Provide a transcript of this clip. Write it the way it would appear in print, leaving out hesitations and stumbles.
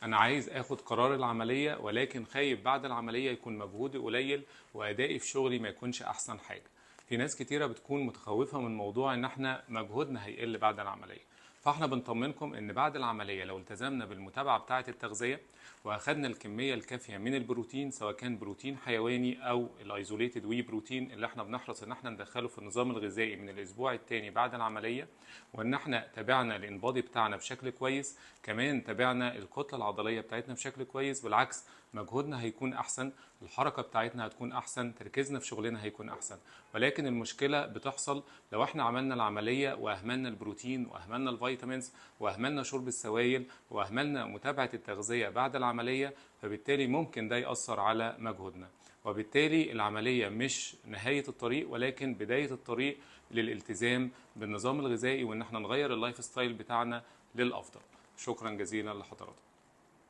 انا عايز اخد قرار العمليه، ولكن خايف بعد العمليه يكون مجهودي قليل وادائي في شغلي ما يكونش احسن حاجه. في ناس كتيره بتكون متخوفه من موضوع ان احنا مجهودنا هيقل بعد العمليه. فاحنا بنطمنكم ان بعد العمليه لو التزمنا بالمتابعه بتاعه التغذيه واخدنا الكميه الكافيه من البروتين، سواء كان بروتين حيواني او الايزوليتد وي بروتين اللي احنا بنحرص ان احنا ندخله في النظام الغذائي من الاسبوع الثاني بعد العمليه، وان احنا تابعنا الانبادي بتاعنا بشكل كويس، كمان تابعنا الكتله العضليه بتاعتنا بشكل كويس، بالعكس مجهودنا هيكون احسن، الحركه بتاعتنا هتكون احسن، تركيزنا في شغلنا هيكون احسن. ولكن المشكله بتحصل لو احنا عملنا العمليه واهملنا البروتين واهملنا الفيتامينز واهملنا شرب السوائل واهملنا متابعه التغذيه بعد العمليه، فبالتالي ممكن ده ياثر على مجهودنا. وبالتالي العمليه مش نهايه الطريق، ولكن بدايه الطريق للالتزام بالنظام الغذائي، وان احنا نغير اللايف ستايل بتاعنا للافضل. شكرا جزيلا لحضراتكم.